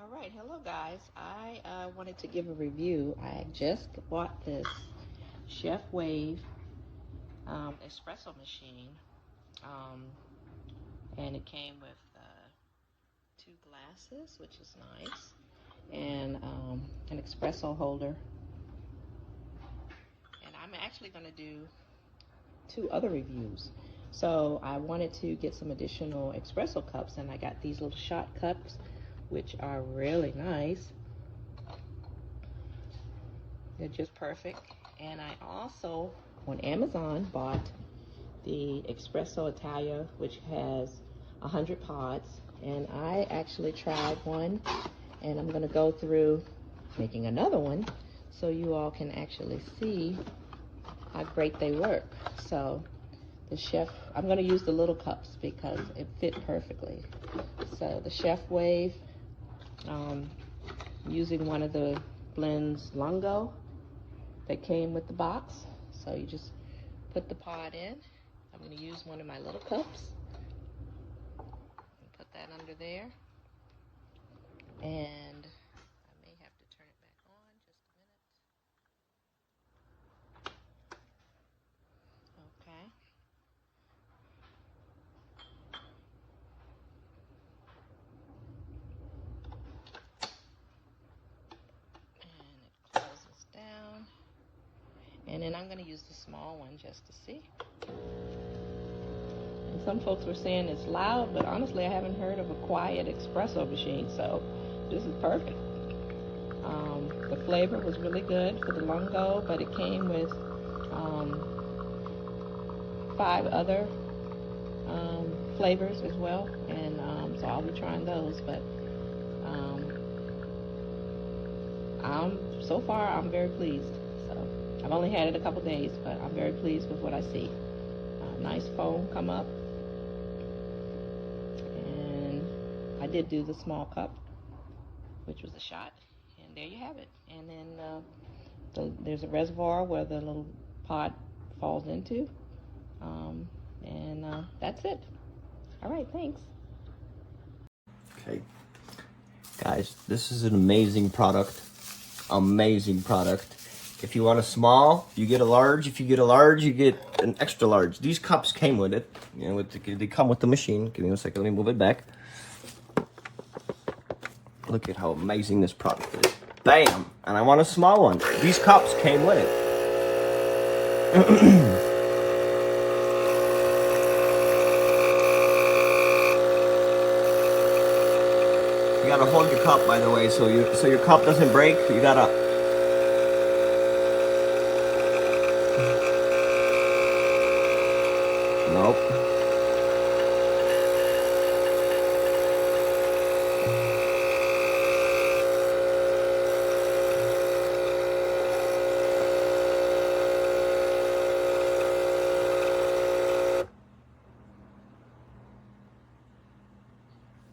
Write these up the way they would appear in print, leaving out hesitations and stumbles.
All right, hello guys. I wanted to give a review. I just bought this ChefWave espresso machine, um, and it came with 2 glasses, which is nice, and an espresso holder. And I'm actually going to do 2 other reviews. So I wanted to get some additional espresso cups, and I got these little shot cups, which are really nice. They're just perfect. And I also, on Amazon, bought the Espresso Italia, which has 100 pods. And I actually tried one, and I'm going to go through making another one so you all can actually see how great they work. So I'm going to use the little cups because it fit perfectly. So the ChefWave, using one of the blends Lungo that came with the box. So you just put the pod in. I'm going to use one of my little cups. Put that under there. And I may have to turn it back on just a minute. Okay. And it closes down. And then I'm going to use the small one just to see. And some folks were saying it's loud, but honestly, I haven't heard of a quiet espresso machine, so this is perfect. The flavor was really good for the Lungo, but it came with 5 other flavors as well, and so I'll be trying those. But so far I'm very pleased. So I've only had it a couple days, but I'm very pleased with what I see. Nice foam come up, and I did do the small cup, which was a shot, and there you have it. And then there's a reservoir where the little pod falls into, and that's it. All right, thanks. Okay, guys, this is an amazing product. Amazing product. If you want a small, you get a large. If you get a large, you get an extra large. These cups came with it. You know, they come with the machine. Give me a second. Let me move it back. Look at how amazing this product is. Bam! And I want a small one. These cups came with it. You gotta hold your cup, by the way, so your cup doesn't break. You gotta. Nope.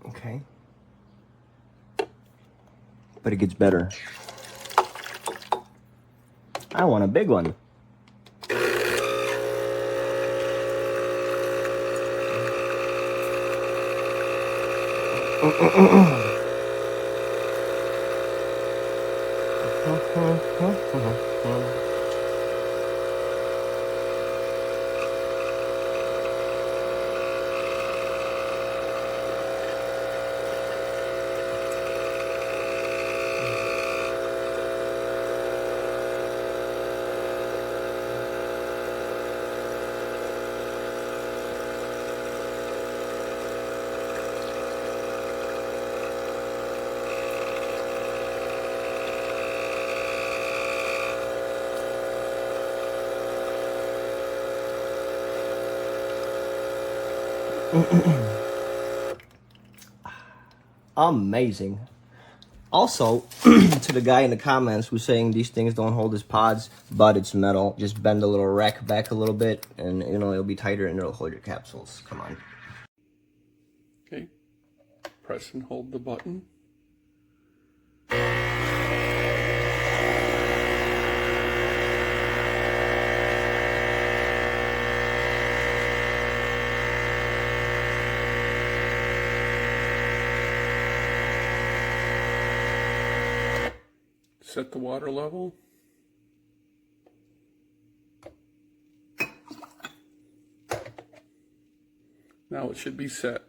Okay. But it gets better. I want a big one. Amazing. Also, to the guy in the comments who's saying these things don't hold his pods, but it's metal, just bend the little rack back a little bit and it'll be tighter and it'll hold your capsules. Come on. Okay, press and hold the button. set the water level. Now it should be set.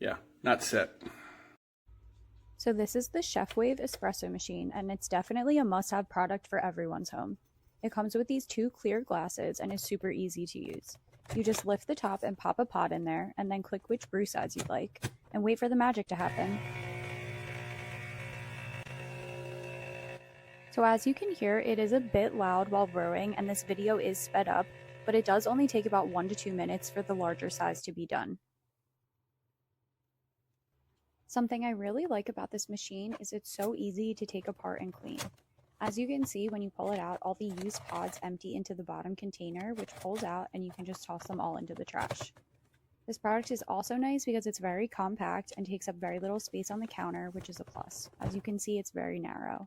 Yeah, not set. So this is the ChefWave Espresso machine, and it's definitely a must-have product for everyone's home. It comes with these 2 clear glasses and is super easy to use. You just lift the top and pop a pod in there, and then click which brew size you'd like, and wait for the magic to happen. So as you can hear, it is a bit loud while brewing, and this video is sped up, but it does only take about 1 to 2 minutes for the larger size to be done. Something I really like about this machine is it's so easy to take apart and clean. As you can see, when you pull it out, all the used pods empty into the bottom container, which pulls out and you can just toss them all into the trash. This product is also nice because it's very compact and takes up very little space on the counter, which is a plus. As you can see, it's very narrow.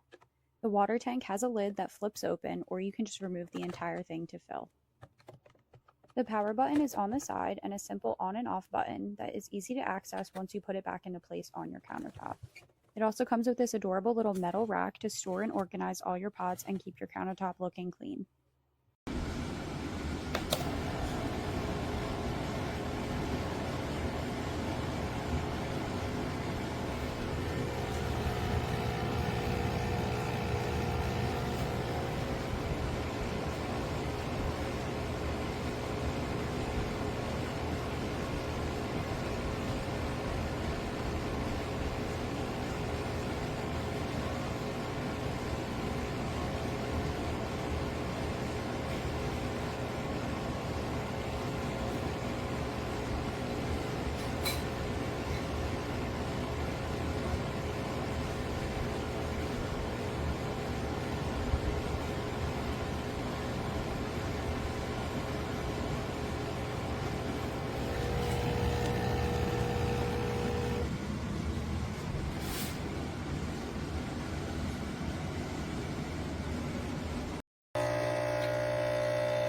The water tank has a lid that flips open, or you can just remove the entire thing to fill. The power button is on the side and a simple on and off button that is easy to access once you put it back into place on your countertop. It also comes with this adorable little metal rack to store and organize all your pods and keep your countertop looking clean.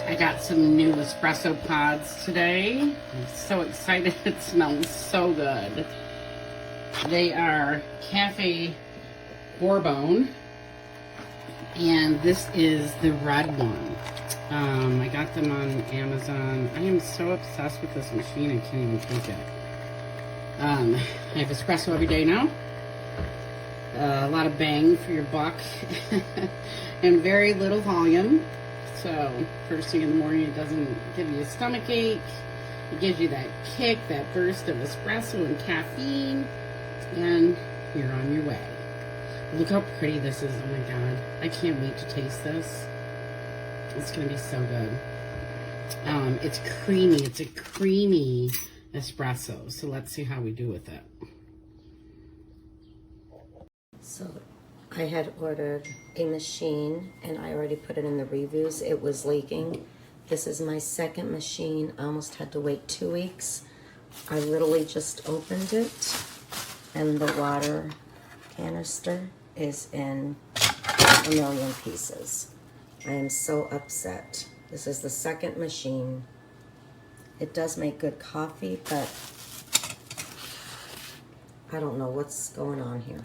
I got some new espresso pods today. I'm so excited. It smells so good. They are Cafe Bourbon, and this is the red one. I got them on Amazon. I am so obsessed with this machine, I can't even take it. I have espresso every day now. A lot of bang for your buck and very little volume. So first thing in the morning, it doesn't give you a stomach ache. It gives you that kick, that burst of espresso and caffeine, and you're on your way. Look how pretty this is. Oh my God. I can't wait to taste this. It's going to be so good. It's creamy. It's a creamy espresso. So let's see how we do with it. So I had ordered a machine and I already put it in the reviews. It was leaking. This is my second machine. I almost had to wait 2 weeks. I literally just opened it and the water canister is in a million pieces. I am so upset. This is the second machine. It does make good coffee, but I don't know what's going on here.